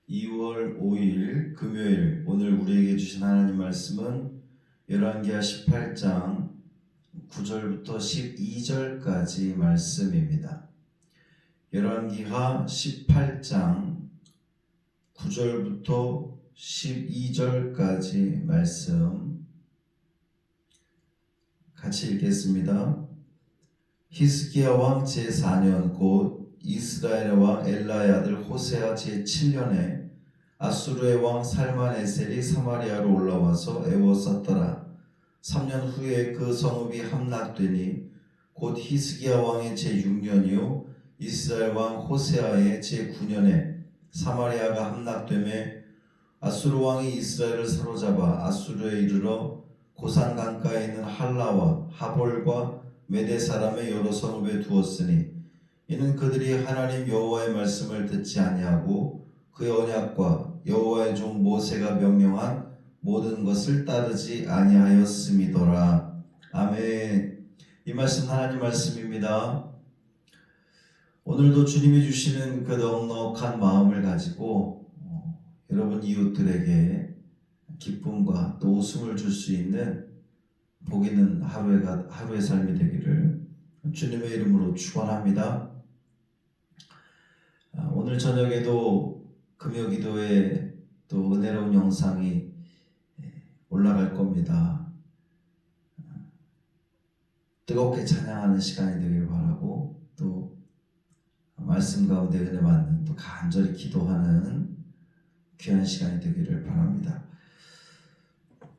2월 5일 금요일, 오늘 우리에게 주신 하나님 말씀은 열왕기하 18장 9절부터 12절까지 말씀입니다. 열왕기하 18장 9절부터 12절까지 말씀 같이 읽겠습니다. 히스기야 왕 제4년 곧 이스라엘의 왕 엘라의 아들 호세아 제7년에 아수르의 왕 살만에셀이 사마리아로 올라와서 애워쌌더라. 3년 후에 그 성읍이 함락되니 곧 히스기야 왕의 제6년이요 이스라엘 왕 호세아의 제9년에 사마리아가 함락되매 아수르 왕이 이스라엘을 사로잡아 아수르에 이르러 고산 강가에 있는 할라와 하볼과 메대 사람의 여러 성읍에 두었으니 이는 그들이 하나님 여호와의 말씀을 듣지 아니하고 그의 언약과 여호와의 종 모세가 명령한 모든 것을 따르지 아니하였음이더라. 아멘. 이 말씀 하나님 말씀입니다. 오늘도 주님이 주시는 그 넉넉한 마음을 가지고 여러분 이웃들에게 기쁨과 또 웃음을 줄 수 있는 복 있는 하루의 삶이 되기를 주님의 이름으로 축원합니다. 오늘 저녁에도 금요기도에 또 은혜로운 영상이 올라갈 겁니다. 뜨겁게 찬양하는 시간이 되길 바라고 또 말씀 가운데 은혜 받는 또 간절히 기도하는 귀한 시간이 되기를 바랍니다.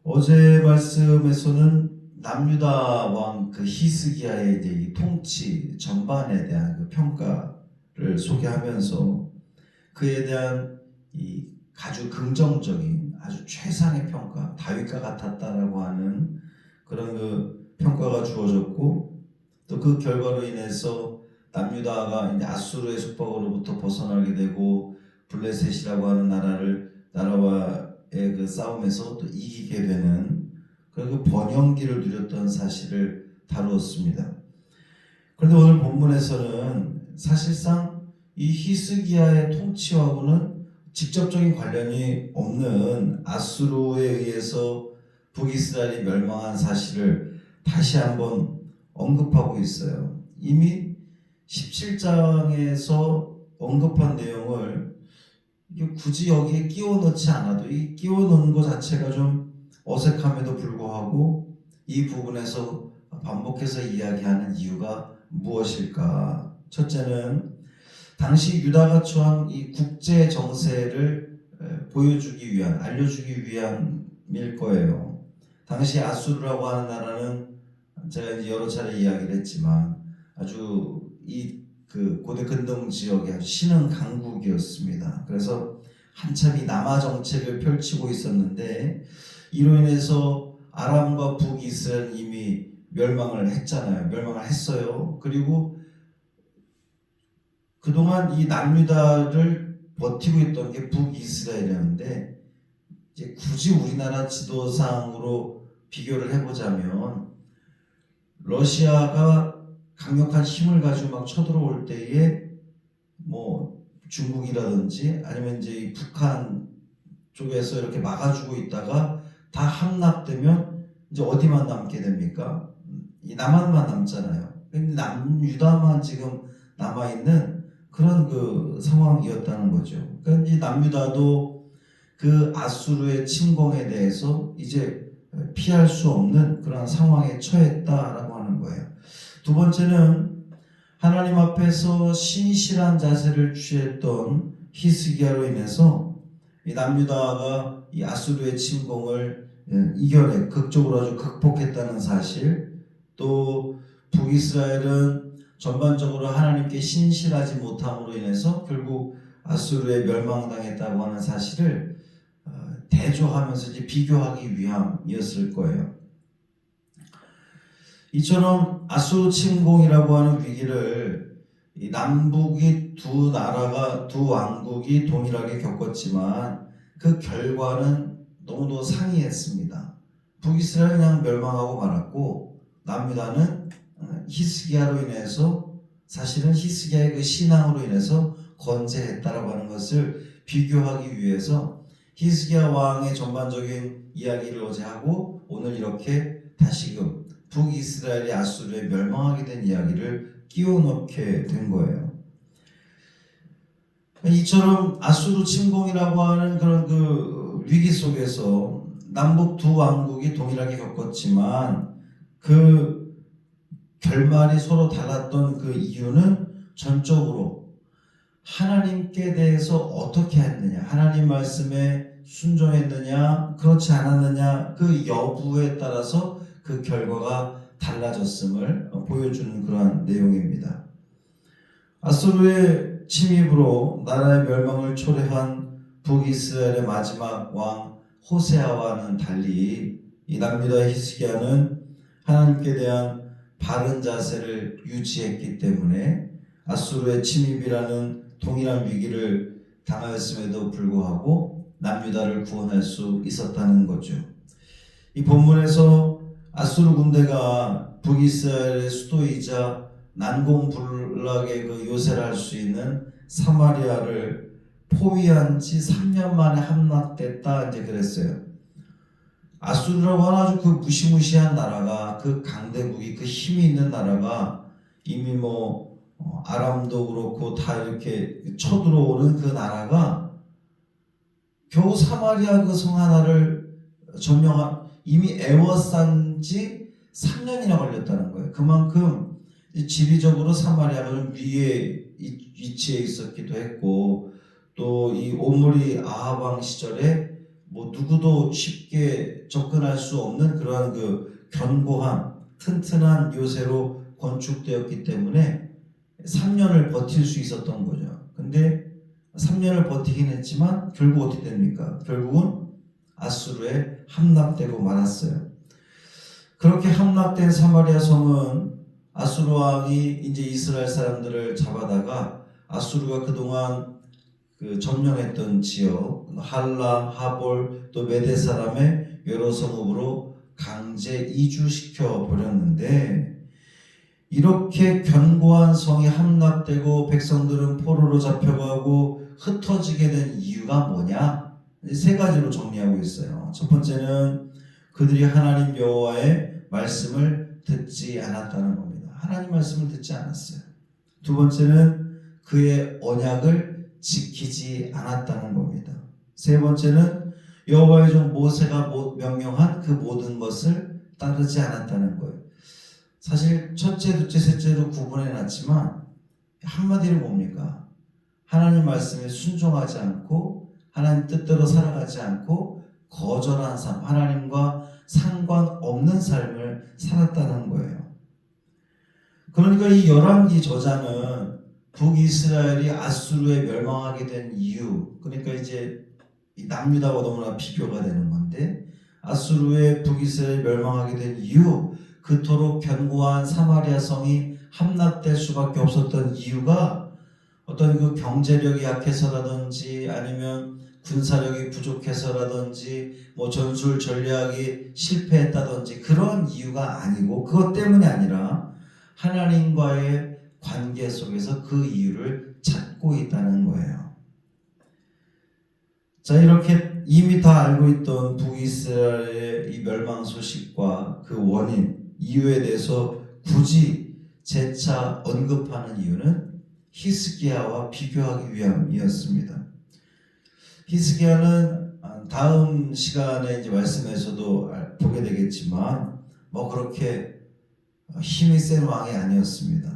어제 말씀에서는 남유다 왕 그 히스기야의 이제 이 통치 전반에 대한 그 평가를 소개하면서 그에 대한 이 아주 긍정적인 아주 최상의 평가, 다윗과 같았다라고 하는 그런 그 평가가 주어졌고 또 그 결과로 인해서 남유다가 이제 아수르의 속박으로부터 벗어나게 되고 블레셋이라고 하는 나라와의 그 싸움에서 또 이기게 되는 그런 그 번영기를 누렸던 사실을 다루었습니다. 그런데 오늘 본문에서는 사실상 이 히스기야의 통치하고는 직접적인 관련이 없는 아수르에 의해서 북이스라엘이 멸망한 사실을 다시 한번 언급하고 있어요. 이미 17장에서 언급한 내용을 굳이 여기에 끼워 넣지 않아도 이 끼워 넣는 것 자체가 좀 어색함에도 불구하고 이 부분에서 반복해서 이야기하는 이유가 무엇일까? 첫째는 당시 유다가 처한 이 국제 정세를 보여주기 위한, 알려주기 위함일 거예요. 당시 아수르라고 하는 나라는 제가 이제 여러 차례 이야기를 했지만 아주 그 고대 근동 지역의 아주 신흥 강국이었습니다. 그래서 한참 이 남하 정책을 펼치고 있었는데 이로 인해서 아람과 북이스라엘은 이미 멸망을 했잖아요. 멸망을 했어요. 그리고 그동안 이 남유다를 버티고 있던 게 북이스라엘이었는데 이제 굳이 우리나라 지도상으로 비교를 해보자면 러시아가 강력한 힘을 가지고 막 쳐들어올 때에 뭐 중국이라든지 아니면 이제 이 북한 쪽에서 이렇게 막아주고 있다가 다 함락되면 이제 어디만 남게 됩니까? 이 남한만 남잖아요. 근데 남유다만 지금 남아있는 그런 그 상황이었다는 거죠. 그러니까 이 남유다도 그 아수르의 침공에 대해서 이제 피할 수 없는 그런 상황에 처했다라고 하는 거예요. 두 번째는 하나님 앞에서 신실한 자세를 취했던 히스기야로 인해서 이 남유다가 이 아수르의 침공을 극적으로 아주 극복했다는 사실, 또 북이스라엘은 전반적으로 하나님께 신실하지 못함으로 인해서 결국 아수르에 멸망당했다고 하는 사실을 대조하면서 이제 비교하기 위함이었을 거예요. 이처럼 아수르 침공이라고 하는 위기를 이 남북이 두 왕국이 동일하게 겪었지만 그 결과는 너무도 상이했습니다. 북이스라엘은 그냥 멸망하고 말았고 남유다는 히스기야로 인해서 사실은 히스기야의 그 신앙으로 인해서 건재했다라고 하는 것을 비교하기 위해서 히스기야 왕의 전반적인 이야기를 어제 하고 오늘 이렇게 다시금 북이스라엘이 아수르에 멸망하게 된 이야기를 끼워 넣게 된 거예요. 이처럼 아수르 침공이라고 하는 그런 그 위기 속에서 남북 두 왕국이 동일하게 겪었지만 그 결말이 서로 달랐던 그 이유는 전적으로 하나님께 대해서 어떻게 했느냐, 하나님 말씀에 순종했느냐, 그렇지 않았느냐, 그 여부에 따라서 그 결과가 달라졌음을 보여주는 그러한 내용입니다. 아수르의 침입으로 나라의 멸망을 초래한 북이스라엘의 마지막 왕 호세아와는 달리 이 남유다 히스기야는 하나님께 대한 바른 자세를 유지했기 때문에 아수르의 침입이라는 동일한 위기를 당하였음에도 불구하고 남유다를 구원할 수 있었다는 거죠. 이 본문에서 아수르 군대가 북이스라엘의 수도이자 난공불락의 그 요새를 할 수 있는 사마리아를 포위한 지 3년 만에 함락됐다 이제 그랬어요. 아수르라고 하는 아주 그 무시무시한 나라가, 그 강대국이, 그 힘이 있는 나라가 이미 뭐 아람도 그렇고 다 이렇게 쳐들어오는 그 나라가 겨우 사마리아 그 성 하나를 점령한, 이미 애워싼 지 3년이나 걸렸다는 거예요. 그만큼 지리적으로 사마리아가 좀 위에 위치해 있었기도 했고, 또 이 오므리 아합 왕 시절에 뭐 누구도 쉽게 접근할 수 없는 그러한 그 견고한 튼튼한 요새로 건축되었기 때문에 3년을 버틸 수 있었던 거죠. 근데 3년을 버티긴 했지만 결국 어떻게 됩니까? 결국은 아수르에 함락되고 말았어요. 그렇게 함락된 사마리아 성은 아수르 왕이 이제 이스라엘 사람들을 잡아다가 아수르가 그동안 그 점령했던 지역 할라, 하볼, 또 메대 사람의 여러 성읍으로 강제 이주시켜 버렸는데, 이렇게 견고한 성이 함락되고 백성들은 포로로 잡혀가고 흩어지게 된 이유가 뭐냐? 세 가지로 정리하고 있어요. 첫 번째는 그들이 하나님 여호와의 말씀을 듣지 않았다는 겁니다. 하나님 말씀을 듣지 않았어요. 두 번째는 그의 언약을 지키지 않았다는 겁니다. 세 번째는 여호와의 종 모세가 명령한 그 모든 것을 따르지 않았다는 거예요. 사실 첫째, 둘째, 셋째로 구분해 놨지만 한마디로 뭡니까? 하나님 말씀에 순종하지 않고 하나님 뜻대로 살아가지 않고 거절한 삶, 하나님과 상관없는 삶을 살았다는 거예요. 그러니까 이 열왕기 저자는 북이스라엘이 아수르에 멸망하게 된 이유, 그러니까 이제 남유다와 너무나 비교가 되는 건데, 아수르에 북이스라엘이 멸망하게 된 이유, 그토록 견고한 사마리아 성이 함락될 수밖에 없었던 이유가 어떤 그 경제력이 약해서라든지 아니면 군사력이 부족해서라든지 뭐 전술 전략이 실패했다든지 그런 이유가 아니고, 그것 때문이 아니라 하나님과의 관계 속에서 그 이유를 찾고 있다는 거예요. 자, 이렇게 이미 다 알고 있던 북이스라엘의 이 멸망 소식과 그 원인, 이유에 대해서 굳이 재차 언급하는 이유는 히스기야와 비교하기 위함이었습니다. 히스기야는 다음 시간에 이제 말씀에서도 보게 되겠지만 뭐 그렇게 힘이 센 왕이 아니었습니다.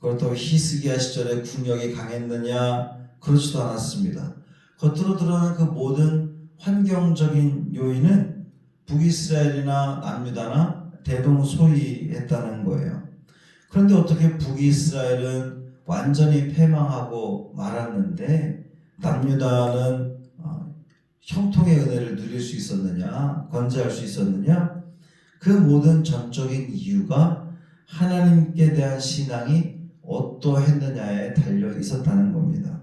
그렇다고 히스기야 시절에 국력이 강했느냐? 그렇지도 않았습니다. 겉으로 드러나는 그 모든 환경적인 요인은 북이스라엘이나 남유다나 대동소이했다는 거예요. 그런데 어떻게 북이스라엘은 완전히 패망하고 말았는데 남유다는 형통의 은혜를 누릴 수 있었느냐? 건재할 수 있었느냐? 그 모든 전적인 이유가 하나님께 대한 신앙이 어떠했느냐에 달려 있었다는 겁니다.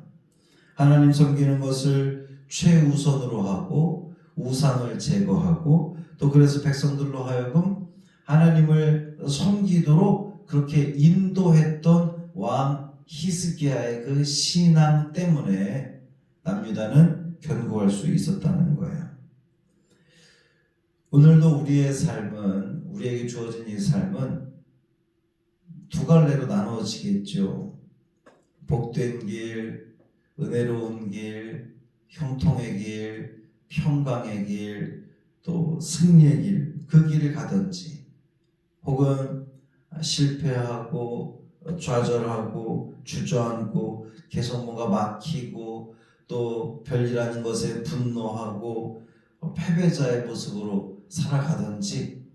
하나님 섬기는 것을 최우선으로 하고 우상을 제거하고 또 그래서 백성들로 하여금 하나님을 섬기도록 그렇게 인도했던 왕 히스기야의 그 신앙 때문에 남유다는 견고할 수 있었다는 거예요. 오늘도 우리의 삶은, 우리에게 주어진 이 삶은 두 갈래로 나누어지겠죠. 복된 길, 은혜로운 길, 형통의 길, 평강의 길, 또 승리의 길, 그 길을 가든지, 혹은 실패하고 좌절하고 주저앉고 계속 뭔가 막히고 또 별일하는 것에 분노하고 패배자의 모습으로 살아가든지,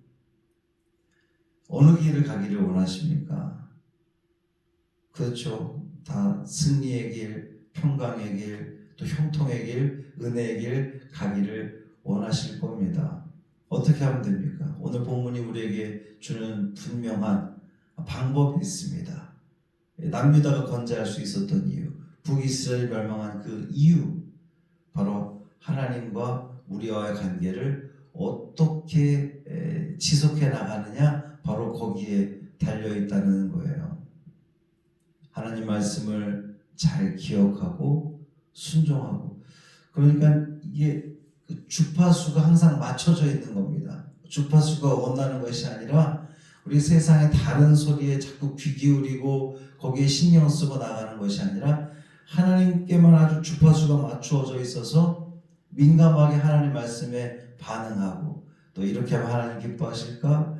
어느 길을 가기를 원하십니까? 그렇죠. 다 승리의 길, 평강의 길, 또 형통의 길, 은혜의 길 가기를 원하실 겁니다. 어떻게 하면 됩니까? 오늘 본문이 우리에게 주는 분명한 방법이 있습니다. 남유다가 건재할 수 있었던 이유, 북이스라엘이 멸망한 그 이유, 바로 하나님과 우리와의 관계를 어떻게 지속해 나가느냐, 바로 거기에 달려 있다는 거예요. 하나님 말씀을 잘 기억하고 순종하고, 그러니까 이게 주파수가 항상 맞춰져 있는 겁니다. 주파수가 원하는 것이 아니라 우리 세상의 다른 소리에 자꾸 귀 기울이고 거기에 신경 쓰고 나가는 것이 아니라 하나님께만 아주 주파수가 맞추어져 있어서 민감하게 하나님 말씀에 반응하고, 또 이렇게 하면 하나님 기뻐하실까?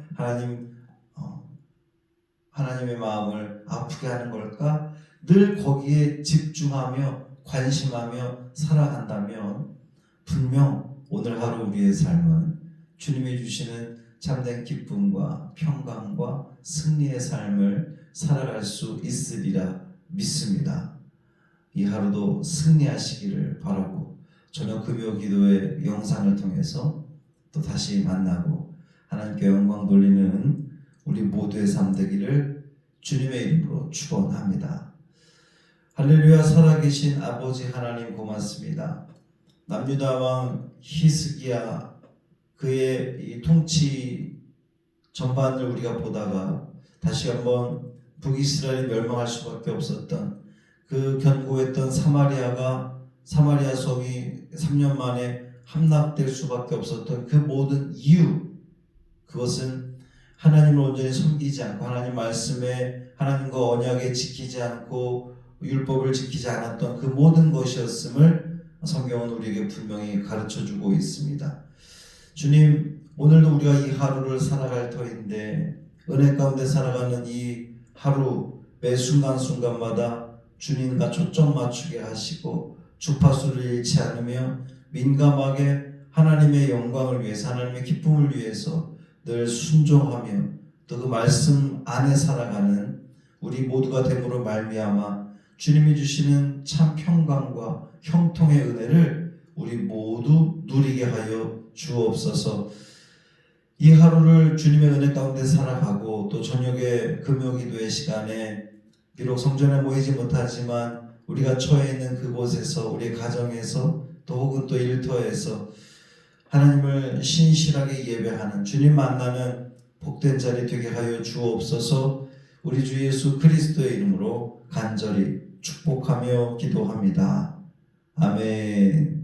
하나님의 마음을 아프게 하는 걸까? 늘 거기에 집중하며 관심하며 살아간다면 분명 오늘 하루 우리의 삶은 주님이 주시는 참된 기쁨과 평강과 승리의 삶을 살아갈 수 있으리라 믿습니다. 이 하루도 승리하시기를 바라고, 저녁 금요 기도의 영상을 통해서 또 다시 만나고 하나님께 영광 돌리는 우리 모두의 삶 되기를 주님의 이름으로 축원합니다. 할렐루야. 살아계신 아버지 하나님 고맙습니다. 남유다 왕 히스기야, 그의 이 통치 전반을 우리가 보다가 다시 한번 북이스라엘이 멸망할 수밖에 없었던, 그 견고했던 사마리아 성이 3년 만에 함락될 수밖에 없었던 그 모든 이유, 그것은 하나님을 온전히 섬기지 않고 하나님 말씀에, 하나님과 언약에 지키지 않고 율법을 지키지 않았던 그 모든 것이었음을 성경은 우리에게 분명히 가르쳐주고 있습니다. 주님, 오늘도 우리가 이 하루를 살아갈 터인데, 은혜 가운데 살아가는 이 하루 매 순간순간마다 주님과 초점 맞추게 하시고 주파수를 잃지 않으며 민감하게 하나님의 영광을 위해서, 하나님의 기쁨을 위해서 늘 순종하며 또 그 말씀 안에 살아가는 우리 모두가 됨으로 말미암아 주님이 주시는 참 평강과 형통의 은혜를 우리 모두 누리게 하여 주옵소서. 이 하루를 주님의 은혜 가운데 살아가고, 또 저녁에 금요기도의 시간에 비록 성전에 모이지 못하지만 우리가 처해 있는 그곳에서, 우리 가정에서, 또 혹은 또 일터에서 하나님을 신실하게 예배하는, 주님 만나는 복된 자리 되게 하여 주옵소서. 우리 주 예수 그리스도의 이름으로 간절히 축복하며 기도합니다. 아멘.